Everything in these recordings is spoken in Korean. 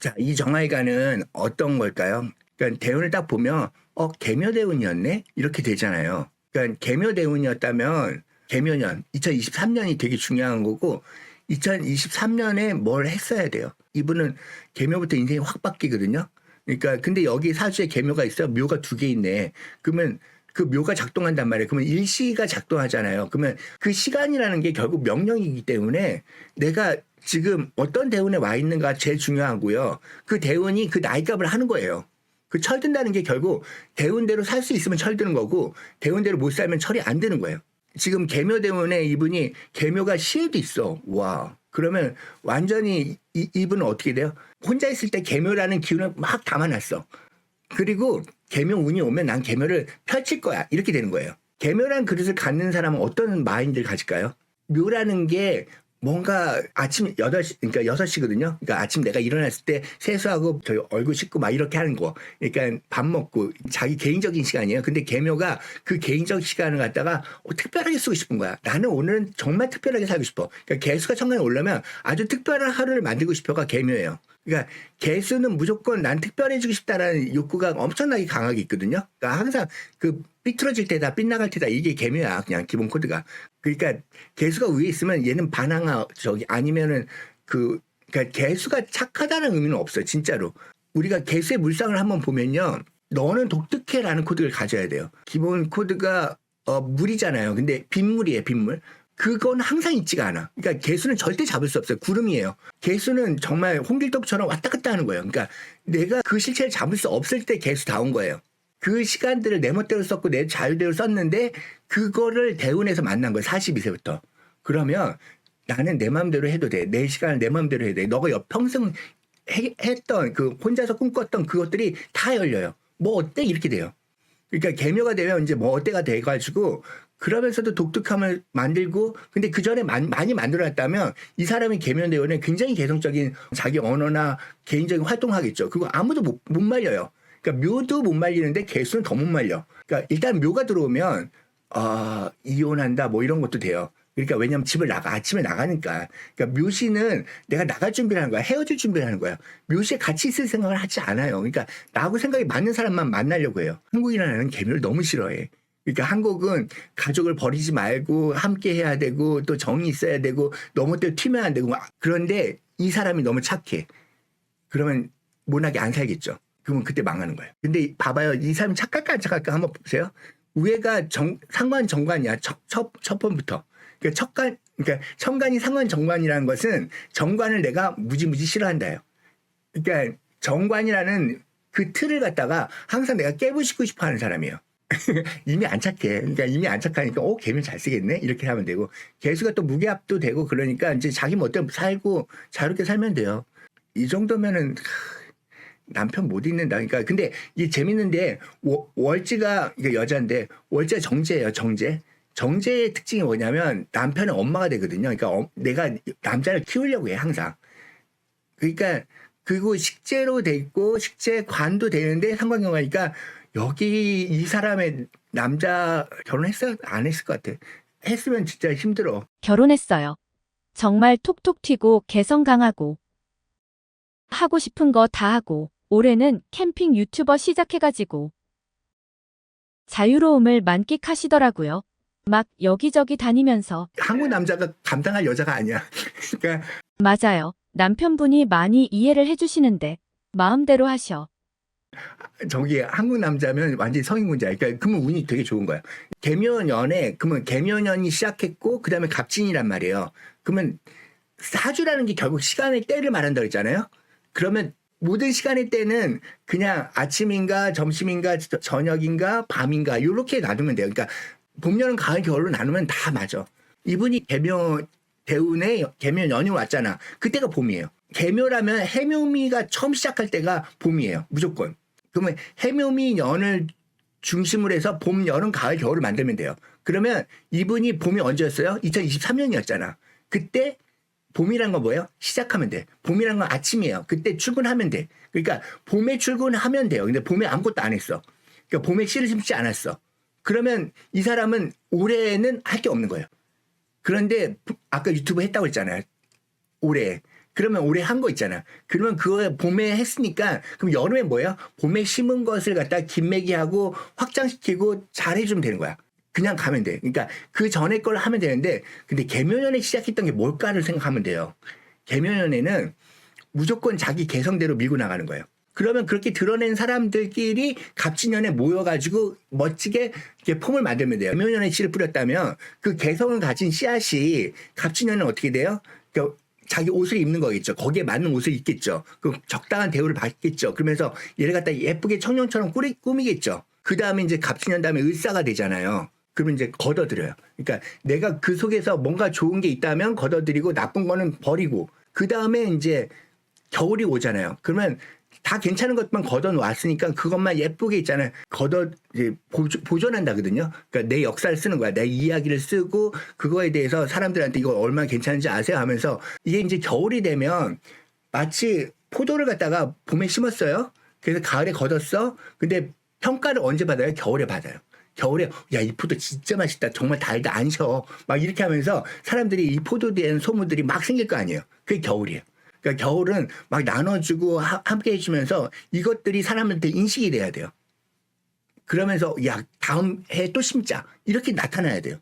자, 이 정화일관은 어떤 걸까요? 그러니까 대운을 딱 보면 계묘대운이었네? 이렇게 되잖아요. 그러니까 계묘대운이었다면 계묘년 2023년이 되게 중요한 거고 2023년에 뭘 했어야 돼요. 이분은 계묘부터 인생이 확 바뀌거든요. 그러니까 근데 여기 사주에 계묘가 있어요. 묘가 2개 있네. 그러면 그 묘가 작동한단 말이에요. 그러면 일시가 작동하잖아요. 그러면 그 시간이라는 게 결국 명령이기 때문에 내가 지금 어떤 대운에 와 있는가 제일 중요하고요. 그 대운이 그 나이값을 하는 거예요. 그 철든다는 게 결국 대운대로 살 수 있으면 철드는 거고 대운대로 못 살면 철이 안 드는 거예요. 지금 계묘 대운에 이분이 계묘가 시에도 있어. 와. 그러면 완전히 이분은 어떻게 돼요? 혼자 있을 때 계묘라는 기운을 막 담아놨어. 그리고 계묘 운이 오면 난 계묘를 펼칠 거야. 이렇게 되는 거예요. 계묘라는 그릇을 갖는 사람은 어떤 마인드를 가질까요? 묘라는 게 뭔가 아침 8시, 그러니까 6시거든요. 그러니까 아침 내가 일어났을 때 세수하고 저 얼굴 씻고 막 이렇게 하는 거. 그러니까 밥 먹고 자기 개인적인 시간이에요. 근데 계묘가 그 개인적 시간을 갖다가 특별하게 쓰고 싶은 거야. 나는 오늘은 정말 특별하게 살고 싶어. 그러니까 개수가 천간에 올라면 아주 특별한 하루를 만들고 싶어가 계묘예요. 그러니까 개수는 무조건 난 특별해지고 싶다라는 욕구가 엄청나게 강하게 있거든요. 그러니까 항상 그 삐뚤어질 때다 빗나갈 때다 이게 계묘야. 그냥 기본 코드가. 그러니까 개수가 위에 있으면 얘는 반항아 아니면은 그러니까 개수가 착하다는 의미는 없어요. 진짜로. 우리가 개수의 물상을 한번 보면요. 너는 독특해라는 코드를 가져야 돼요. 기본 코드가 물이잖아요. 근데 빗물이에요. 빗물. 그건 항상 있지가 않아. 그러니까 개수는 절대 잡을 수 없어요. 구름이에요. 개수는 정말 홍길동처럼 왔다 갔다 하는 거예요. 그러니까 내가 그 실체를 잡을 수 없을 때 개수다운 거예요. 그 시간들을 내 멋대로 썼고 내 자유대로 썼는데 그거를 대운에서 만난 거예요. 42세부터. 그러면 나는 내 마음대로 해도 돼. 내 시간을 내 마음대로 해도 돼. 너가 평생 했던 그 혼자서 꿈꿨던 그것들이 다 열려요. 뭐 어때? 이렇게 돼요. 그러니까 계묘가 되면 이제 뭐 어때가 돼가지고 그러면서도 독특함을 만들고 근데 그 전에 많이 만들어놨다면 이 사람이 계묘대운에 굉장히 개성적인 자기 언어나 개인적인 활동하겠죠. 그거 아무도 못 말려요. 그러니까 묘도 못 말리는데 개수는 더 못 말려. 그러니까 일단 묘가 들어오면 이혼한다 뭐 이런 것도 돼요. 그러니까 왜냐면 집을 아침에 나가니까. 그러니까 묘시는 내가 나갈 준비를 하는 거야. 헤어질 준비를 하는 거야. 묘시에 같이 있을 생각을 하지 않아요. 그러니까 나하고 생각이 맞는 사람만 만나려고 해요. 한국이라는 계묘를 너무 싫어해. 그러니까 한국은 가족을 버리지 말고 함께 해야 되고 또 정이 있어야 되고 너무 또 튀면 안 되고 그런데 이 사람이 너무 착해. 그러면 모나게 안 살겠죠. 그러면 그때 망하는 거예요. 근데 봐봐요. 이 사람이 착할까 안 착할까 한번 보세요. 위에가 상관 정관이야. 첫 번부터. 그러니까 천간이 상관 정관이라는 것은 정관을 내가 무지무지 싫어한다요. 그러니까 정관이라는 그 틀을 갖다가 항상 내가 깨부시고 싶어 하는 사람이에요. 이미 안 착해. 그러니까 이미 안 착하니까 개면 잘 쓰겠네 이렇게 하면 되고 개수가 또 무게압도 되고 그러니까 이제 자기 멋대로 살고 자유롭게 살면 돼요. 이 정도면은 남편 못 잊는다. 그러니까 근데 이게 재밌는데 월지가 이게 여자인데 월지가 정제예요. 정제. 정제의 특징이 뭐냐면 남편은 엄마가 되거든요. 그러니까 내가 남자를 키우려고 해 항상. 그러니까 그리고 식재로 돼 있고 식재관도 되는데 상관경화니까 여기 이 사람의 남자 결혼했어요? 안 했을 것 같아. 했으면 진짜 힘들어. 결혼했어요. 정말 톡톡 튀고 개성 강하고 하고 싶은 거 다 하고 올해는 캠핑 유튜버 시작해가지고 자유로움을 만끽하시더라고요. 막 여기저기 다니면서. 한국 남자가 감당할 여자가 아니야. 그러니까 맞아요. 남편분이 많이 이해를 해주시는데 마음대로 하셔. 저기 한국 남자면 완전히 성인군자야. 그러니까 그러면 운이 되게 좋은 거야. 계묘년에 그러면 계묘년이 시작했고 그다음에 갑진이란 말이에요. 그러면 사주라는 게 결국 시간의 때를 말한다고 했잖아요. 그러면 모든 시간의 때는 그냥 아침인가 점심인가 저녁인가 밤인가 이렇게 나누면 돼요. 그러니까 봄, 여름, 가을, 겨울로 나누면 다 맞아. 이분이 계묘 대운에 계묘년이 왔잖아. 그때가 봄이에요. 계묘라면 해묘미가 처음 시작할 때가 봄이에요. 무조건. 그러면 해묘미 년을 중심으로 해서 봄, 여름, 가을, 겨울을 만들면 돼요. 그러면 이분이 봄이 언제였어요? 2023년이었잖아. 그때 봄이란 건 뭐예요? 시작하면 돼. 봄이란 건 아침이에요. 그때 출근하면 돼. 그러니까 봄에 출근하면 돼요. 근데 봄에 아무것도 안 했어. 그러니까 봄에 씨를 심지 않았어. 그러면 이 사람은 올해는 할 게 없는 거예요. 그런데 아까 유튜브 했다고 했잖아요. 올해. 그러면 올해 한 거 있잖아. 그러면 그거 봄에 했으니까 그럼 여름에 뭐예요? 봄에 심은 것을 갖다 김매기하고 확장시키고 잘해주면 되는 거야. 그냥 가면 돼. 그러니까 그 전에 걸 하면 되는데 근데 개묘년에 시작했던 게 뭘까를 생각하면 돼요. 개묘년에는 무조건 자기 개성대로 밀고 나가는 거예요. 그러면 그렇게 드러낸 사람들끼리 갑진년에 모여가지고 멋지게 이렇게 폼을 만들면 돼요. 개묘년에 씨를 뿌렸다면 그 개성을 가진 씨앗이 갑진년은 어떻게 돼요? 그러니까 자기 옷을 입는 거겠죠. 거기에 맞는 옷을 입겠죠. 그 적당한 대우를 받겠죠. 그러면서 얘를 갖다 예쁘게 청룡처럼 꾸미겠죠. 그 다음에 이제 갑진년 다음에 을사가 되잖아요. 그러면 이제 걷어들여요. 그러니까 내가 그 속에서 뭔가 좋은 게 있다면 걷어들이고 나쁜 거는 버리고 그 다음에 이제 겨울이 오잖아요. 그러면 다 괜찮은 것만 걷어 놓았으니까 그것만 예쁘게 있잖아요. 이제 보존한다거든요. 그러니까 내 역사를 쓰는 거야. 내 이야기를 쓰고 그거에 대해서 사람들한테 이거 얼마나 괜찮은지 아세요 하면서 이게 이제 겨울이 되면 마치 포도를 갖다가 봄에 심었어요. 그래서 가을에 걷었어. 근데 평가를 언제 받아요? 겨울에 받아요. 겨울에 야 이 포도 진짜 맛있다. 정말 달다 안 셔. 막 이렇게 하면서 사람들이 이 포도에 대한 소문들이 막 생길 거 아니에요. 그게 겨울이에요. 그러니까 겨울은 막 나눠주고 함께 해주면서 이것들이 사람한테 인식이 돼야 돼요. 그러면서 야 다음 해 또 심자 이렇게 나타나야 돼요.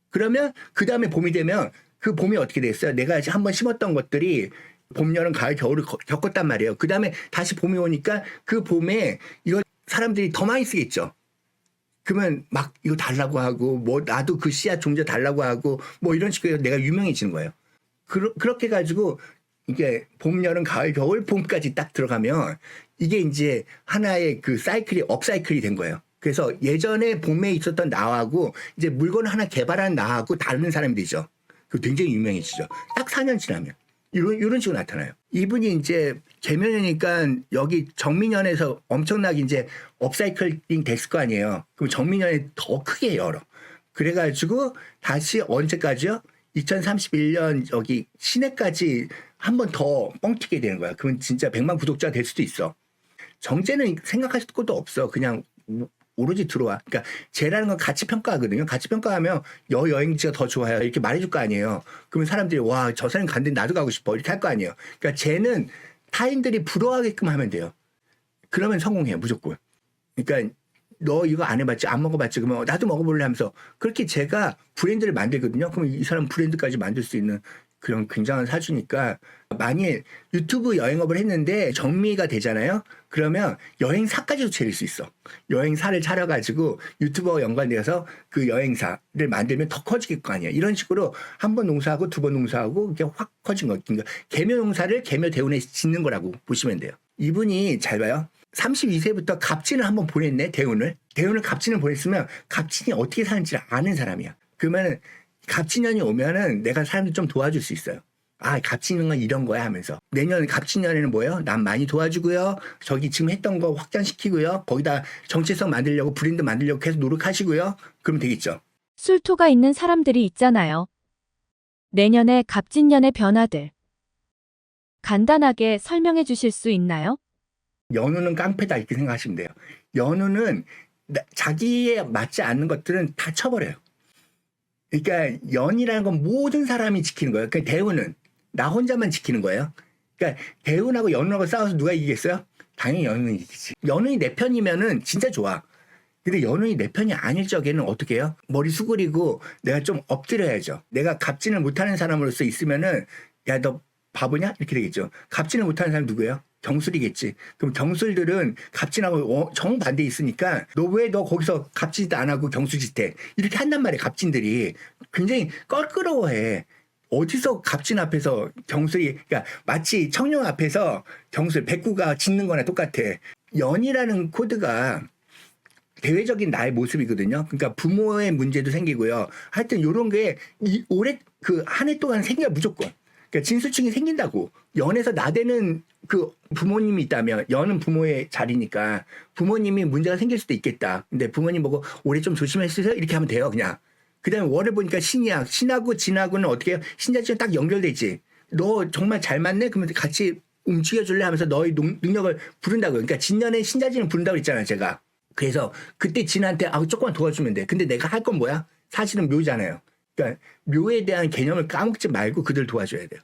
그러면 그 다음에 봄이 되면 그 봄이 어떻게 됐어요? 내가 한번 심었던 것들이 봄, 여름, 가을, 겨울을 겪었단 말이에요. 그 다음에 다시 봄이 오니까 그 봄에 이거 사람들이 더 많이 쓰겠죠. 그러면 막 이거 달라고 하고 뭐 나도 그 씨앗 종자 달라고 하고 뭐 이런 식으로 내가 유명해지는 거예요. 그렇게 가지고 이게 봄, 여름, 가을, 겨울, 봄까지 딱 들어가면 이게 이제 하나의 그 사이클이 업사이클이 된 거예요. 그래서 예전에 봄에 있었던 나하고 이제 물건 하나 개발한 나하고 다른 사람이 되죠. 그 굉장히 유명해지죠. 딱 4년 지나면. 이런 식으로 나타나요. 이분이 이제 개묘년이니까 여기 정민년에서 엄청나게 이제 업사이클링 됐을 거 아니에요. 그럼 정민년에 더 크게 열어. 그래가지고 다시 언제까지요? 2031년 여기 시내까지 한 번 더 뻥튀게 되는 거야. 그러면 진짜 100만 구독자 될 수도 있어. 정제는 생각하실 것도 없어. 그냥 오로지 들어와. 그러니까 쟤라는 건 가치 평가하거든요. 가치 평가하면 여행지가 더 좋아요. 이렇게 말해줄 거 아니에요. 그러면 사람들이 와, 저 사람 간데 나도 가고 싶어. 이렇게 할 거 아니에요. 그러니까 쟤는 타인들이 부러워하게끔 하면 돼요. 그러면 성공해요. 무조건. 그러니까 너 이거 안 해봤지? 안 먹어봤지? 그러면 나도 먹어볼래 하면서 그렇게 제가 브랜드를 만들거든요. 그러면 이 사람 브랜드까지 만들 수 있는 그런 굉장한 사주니까 만일 유튜브 여행업을 했는데 정미가 되잖아요. 그러면 여행사까지도 차릴 수 있어. 여행사를 차려가지고 유튜버와 연관되어서 그 여행사를 만들면 더 커질 거 아니에요. 이런 식으로 한 번 농사하고 두 번 농사하고 이게 확 커진 거. 그러니까 개묘 농사를 개묘 대운에 짓는 거라고 보시면 돼요. 이분이 잘 봐요. 32세부터 갑진을 한번 보냈네. 대운을 갑진을 보냈으면 갑진이 어떻게 사는지를 아는 사람이야. 그러면 갑진년이 오면은 내가 사람들 좀 도와줄 수 있어요. 아, 갑진년은 이런 거야 하면서. 내년 갑진년에는 뭐예요? 남 많이 도와주고요. 저기 지금 했던 거 확장시키고요. 거기다 정체성 만들려고 브랜드 만들려고 계속 노력하시고요. 그러면 되겠죠. 술토가 있는 사람들이 있잖아요. 내년에 갑진년의 변화들. 간단하게 설명해 주실 수 있나요? 연우는 깡패다 이렇게 생각하시면 돼요. 연우는 자기에 맞지 않는 것들은 다 쳐버려요. 그러니까 연이라는 건 모든 사람이 지키는 거예요. 그러니까 대운은 나 혼자만 지키는 거예요. 그러니까 대운하고 연우하고 싸워서 누가 이기겠어요? 당연히 연우는 이기지. 연운이 내 편이면은 진짜 좋아. 근데 연운이 내 편이 아닐 적에는 어떻게 해요? 머리 수그리고 내가 좀 엎드려야죠. 내가 갑진을 못하는 사람으로서 있으면은 야, 너 바보냐? 이렇게 되겠죠. 갑진을 못하는 사람 누구예요? 경술이겠지. 그럼 경술들은 갑진하고 정반대에 있으니까 너 거기서 갑진도 안 하고 경수짓해. 이렇게 한단 말이에요. 갑진들이. 굉장히 껄끄러워해. 어디서 갑진 앞에서 경술이, 그러니까 마치 청룡 앞에서 경술, 백구가 짖는 거나 똑같아. 연이라는 코드가 대외적인 나의 모습이거든요. 그러니까 부모의 문제도 생기고요. 하여튼 요런 게 올해 그 한 해 동안 생겨 무조건. 그러니까 진수층이 생긴다고. 연에서 나대는 그 부모님이 있다면 연은 부모의 자리니까 부모님이 문제가 생길 수도 있겠다. 근데 부모님 보고 올해 좀 조심해주세요. 이렇게 하면 돼요. 그냥. 그다음에 월을 보니까 신이야. 신하고 진하고는 어떻게 해요? 신자지랑 딱 연결되지. 너 정말 잘 맞네? 그러면 같이 움직여줄래? 하면서 너의 능력을 부른다고. 그러니까 진년에 신자지는 부른다고 했잖아요. 제가. 그래서 그때 진한테 조금만 도와주면 돼. 근데 내가 할 건 뭐야? 사실은 묘잖아요. 그러니까 묘에 대한 개념을 까먹지 말고 그들 도와줘야 돼요.